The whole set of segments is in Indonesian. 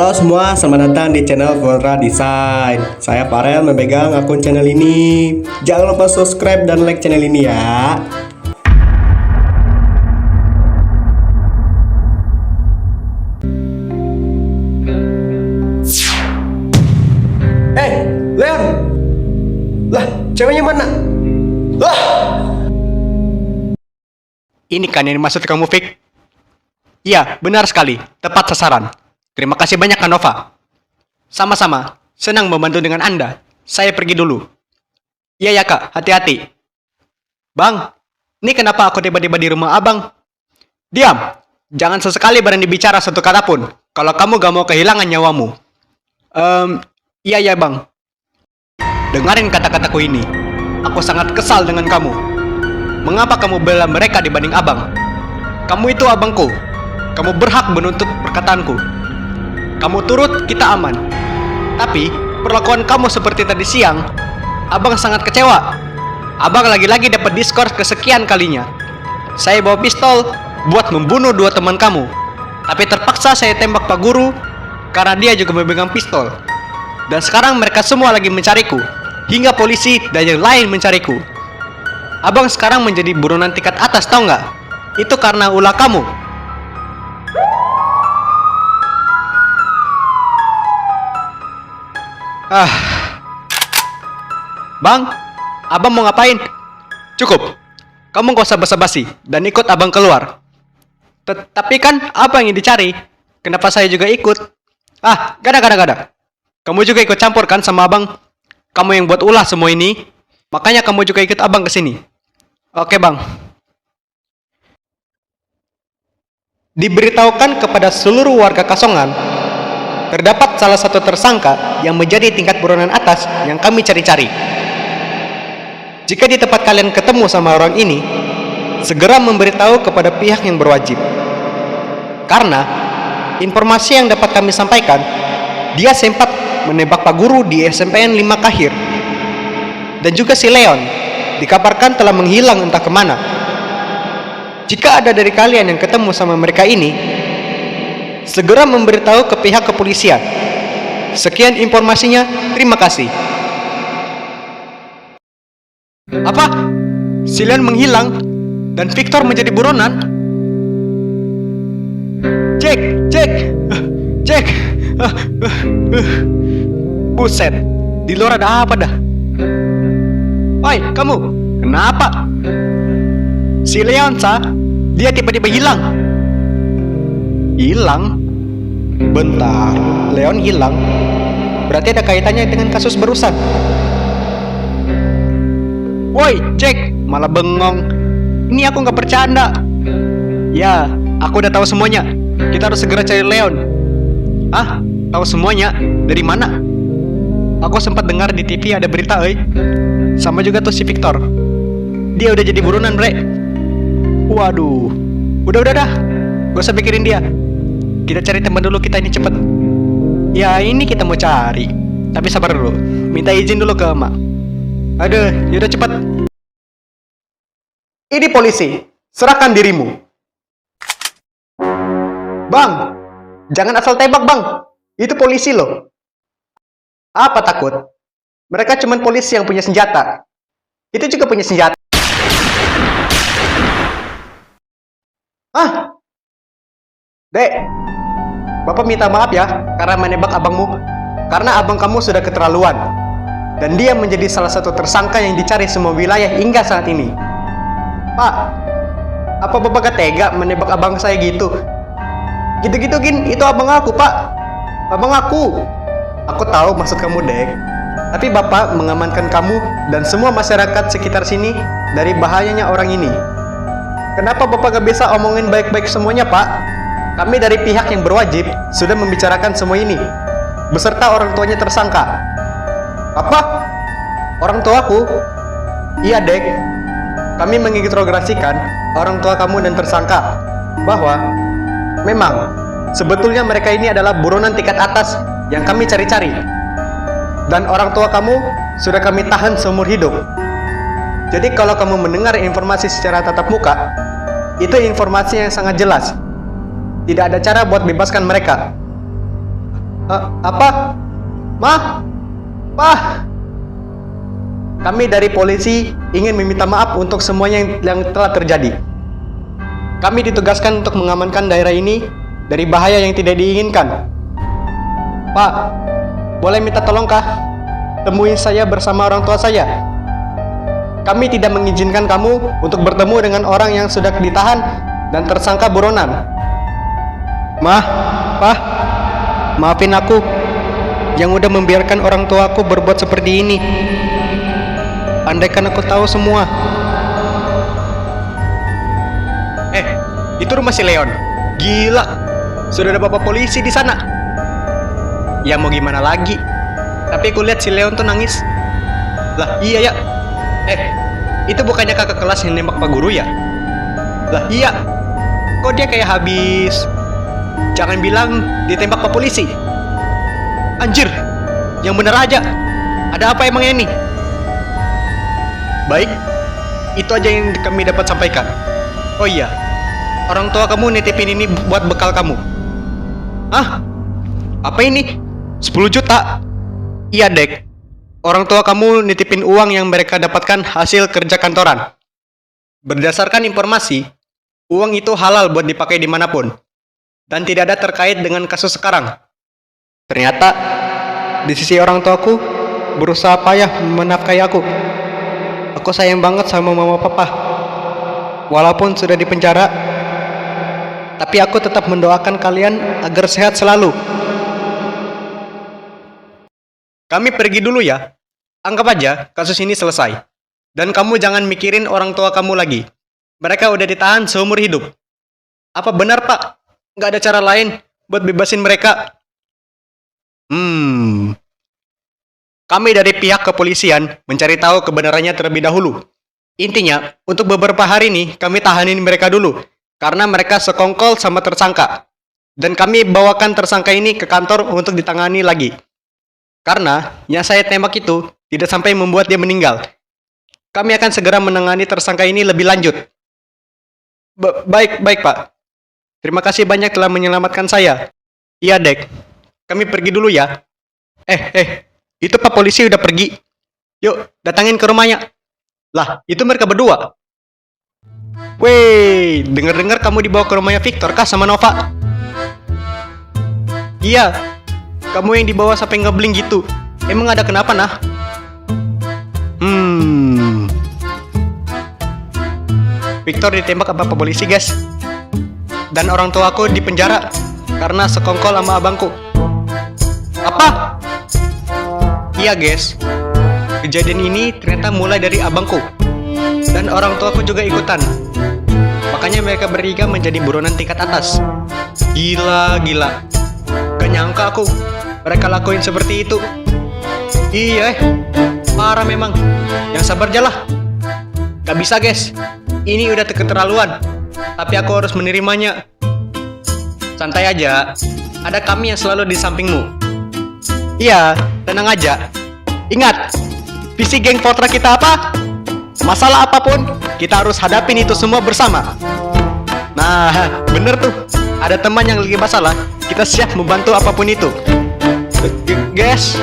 Halo semua, selamat datang di channel Volra Design. Saya Farel memegang akun channel ini. Jangan lupa subscribe dan like channel ini ya. Leon! Lah, ceweknya mana? Lah! Ini kan yang dimaksud kamu, Fik? Iya, benar sekali. Tepat sasaran. Terima kasih banyak, Kanova. Sama-sama. Senang membantu dengan Anda. Saya pergi dulu. Iya ya, Kak. Hati-hati. Bang, ini kenapa aku tiba-tiba di rumah Abang? Diam. Jangan sesekali berani bicara satu kata pun. Kalau kamu gak mau kehilangan nyawamu. Iya ya, Bang. Dengarin kata-kataku ini. Aku sangat kesal dengan kamu. Mengapa kamu bela mereka dibanding Abang? Kamu itu abangku. Kamu berhak menuntut perkataanku. Kamu turut, kita aman. Tapi, perlakuan kamu seperti tadi siang, Abang sangat kecewa. Abang lagi-lagi dapat diskors kesekian kalinya. Saya bawa pistol buat membunuh dua teman kamu. Tapi terpaksa saya tembak Pak Guru karena dia juga memegang pistol. Dan sekarang mereka semua lagi mencariku. Hingga polisi dan yang lain mencariku. Abang sekarang menjadi buronan tingkat atas, tau nggak? Itu karena ulah kamu. Bang, Abang mau ngapain? Cukup. Kamu gak usah basa-basi dan ikut Abang keluar. Tapi kan apa yang dicari? Kenapa saya juga ikut? Gak ada. Kamu juga ikut campur kan sama Abang? Kamu yang buat ulah semua ini. Makanya kamu juga ikut Abang ke sini. Oke, Bang. Diberitahukan kepada seluruh warga Kasongan, terdapat salah satu tersangka yang menjadi tingkat buronan atas yang kami cari-cari. Jika di tempat kalian ketemu sama orang ini, segera memberitahu kepada pihak yang berwajib. Karena informasi yang dapat kami sampaikan, dia sempat menembak Pak Guru di SMPN 5 Kahir. Dan juga si Leon dikabarkan telah menghilang entah kemana. Jika ada dari kalian yang ketemu sama mereka ini, segera memberitahu ke pihak kepolisian. Sekian informasinya, terima kasih. Apa? Si Leon menghilang dan Victor menjadi buronan? Jack. Buset, di luar ada apa dah? Oi, kamu, kenapa? Si Leon, dia tiba-tiba hilang. Hilang? Bentar, Leon hilang? Berarti ada kaitannya dengan kasus barusan. Woi, Jack, malah bengong. Ini aku nggak bercanda. Ya, aku udah tahu semuanya. Kita harus segera cari Leon. Tahu semuanya? Dari mana? Aku sempat dengar di TV ada berita, sama juga tuh si Victor. Dia udah jadi buronan, bre. Waduh. Udah dah. Gak usah pikirin dia. Kita cari teman dulu kita ini cepet. Ya ini kita mau cari. Tapi sabar dulu. Minta izin dulu ke emak. Aduh, yaudah cepet. Ini polisi. Serahkan dirimu. Bang, jangan asal tembak, Bang. Itu polisi loh. Apa takut? Mereka cuma polisi yang punya senjata. Itu juga punya senjata. Dek, Bapak minta maaf ya karena menembak abangmu. Karena abang kamu sudah keterlaluan. Dan dia menjadi salah satu tersangka yang dicari semua wilayah hingga saat ini. Pak, apa Bapak gak tega menembak abang saya gitu? Gitu-gitu Gin, itu abang aku, Pak. Abang aku. Aku tahu maksud kamu, Dek. Tapi Bapak mengamankan kamu dan semua masyarakat sekitar sini dari bahayanya orang ini. Kenapa Bapak gak bisa omongin baik-baik semuanya, Pak? Kami dari pihak yang berwajib sudah membicarakan semua ini, beserta orang tuanya tersangka. Apa? Orang tuaku? Iya, Dek. Kami menginterogasikan orang tua kamu dan tersangka bahwa memang sebetulnya mereka ini adalah buronan tingkat atas yang kami cari-cari. Dan orang tua kamu sudah kami tahan seumur hidup. Jadi kalau kamu mendengar informasi secara tatap muka, itu informasi yang sangat jelas. Tidak ada cara buat bebaskan mereka. Apa? Ma? Pa? Kami dari polisi ingin meminta maaf untuk semuanya yang telah terjadi. Kami ditugaskan untuk mengamankan daerah ini dari bahaya yang tidak diinginkan. Pak, boleh minta tolong kah? Temuin saya bersama orang tua saya. Kami tidak mengizinkan kamu untuk bertemu dengan orang yang sudah ditahan dan tersangka buronan. Mah, Pak, maafin aku yang udah membiarkan orang tuaku berbuat seperti ini. Andaikan aku tahu semua. Itu rumah si Leon. Gila, sudah ada bapak polisi di sana. Ya mau gimana lagi? Tapi aku lihat si Leon tuh nangis. Lah iya ya. Itu bukannya kakak kelas yang nembak pak guru ya? Lah iya. Kok dia kayak habis? Jangan bilang ditembak pak polisi. Anjir, yang bener aja. Ada apa emangnya ini? Baik, itu aja yang kami dapat sampaikan. Oh iya, orang tua kamu nitipin ini buat bekal kamu. Hah? Apa ini? 10 juta? Iya, Dek. Orang tua kamu nitipin uang yang mereka dapatkan hasil kerja kantoran. Berdasarkan informasi, uang itu halal buat dipakai dimanapun. Dan tidak ada terkait dengan kasus sekarang. Ternyata, di sisi orang tuaku, berusaha payah menafkahi aku. Aku sayang banget sama mama papa. Walaupun sudah di penjara, tapi aku tetap mendoakan kalian agar sehat selalu. Kami pergi dulu ya. Anggap aja kasus ini selesai. Dan kamu jangan mikirin orang tua kamu lagi. Mereka udah ditahan seumur hidup. Apa benar, Pak? Nggak ada cara lain buat bebasin mereka? Kami dari pihak kepolisian mencari tahu kebenarannya terlebih dahulu. Intinya, untuk beberapa hari ini kami tahanin mereka dulu. Karena mereka sekongkol sama tersangka. Dan kami bawakan tersangka ini ke kantor untuk ditangani lagi. Karena yang saya tembak itu tidak sampai membuat dia meninggal. Kami akan segera menangani tersangka ini lebih lanjut. Baik, Pak. Terima kasih banyak telah menyelamatkan saya. Iya, Dek. Kami pergi dulu ya. Itu Pak polisi udah pergi. Yuk, datangin ke rumahnya. Lah, itu mereka berdua. Wey, dengar-dengar kamu dibawa ke rumahnya Victor kah sama Nova? Iya, kamu yang dibawa sampai ngebling gitu. Emang ada kenapa, nah? Victor ditembak apa Pak polisi, guys? Dan orang tua aku di penjara karena sekongkol sama abangku. Apa? Iya, guys. Kejadian ini ternyata mulai dari abangku. Dan orang tuaku juga ikutan. Makanya mereka bertiga menjadi buronan tingkat atas. Gila. Gak nyangka aku mereka lakuin seperti itu. Iya, parah memang. Yang sabar aja lah. Gak bisa, guys. Ini udah keterlaluan. Tapi aku harus menerimanya. Santai aja. Ada kami yang selalu di sampingmu. Iya, tenang aja. Ingat, visi geng Potra kita apa? Masalah apapun, kita harus hadapin itu semua bersama. Nah, bener tuh. Ada teman yang lagi masalah, kita siap membantu apapun itu. Guys,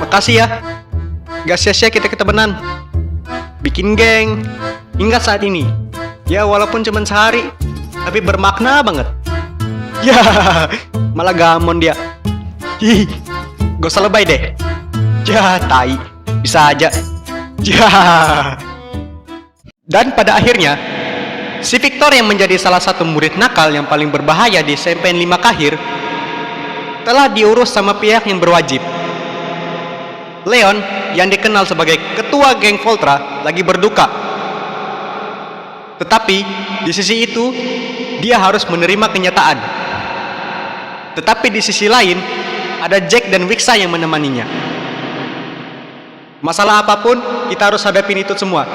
makasih ya. Gak sia-sia kita ketemenan. Bikin geng. Hingga saat ini. Ya, walaupun cuma sehari, tapi bermakna banget. Ya, malah gamon dia. Hi, gak usah lebay deh. Ya, tai. Bisa aja. Ya. Dan pada akhirnya, si Victor yang menjadi salah satu murid nakal yang paling berbahaya di SMPN 5 Kahir telah diurus sama pihak yang berwajib. Leon yang dikenal sebagai ketua geng Voltra lagi berduka. Tetapi di sisi itu dia harus menerima kenyataan. Tetapi di sisi lain ada Jack dan Wixa yang menemaninya. Masalah apapun kita harus hadapin itu semua.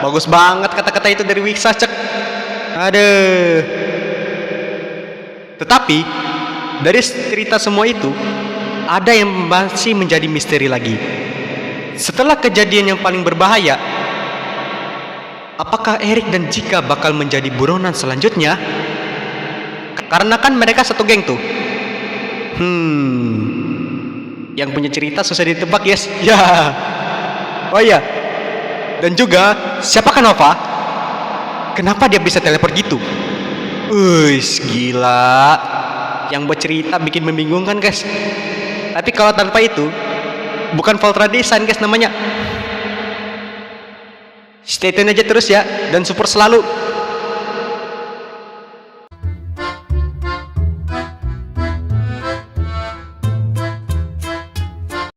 Bagus banget kata-kata itu dari Wixa, cek. Aduh. Tetapi dari cerita semua itu ada yang masih menjadi misteri lagi. Setelah kejadian yang paling berbahaya, apakah Erik dan Jika bakal menjadi buronan selanjutnya? Karena kan mereka satu geng tuh. Yang punya cerita susah ditebak, guys. Ya. Oh iya. Dan juga, siapakah Nova? Kenapa dia bisa teleport gitu? Wih, gila. Yang buat cerita bikin membingungkan, guys. Tapi kalau tanpa itu, bukan Voltra Design, guys, namanya. Stay tune aja terus ya, dan support selalu.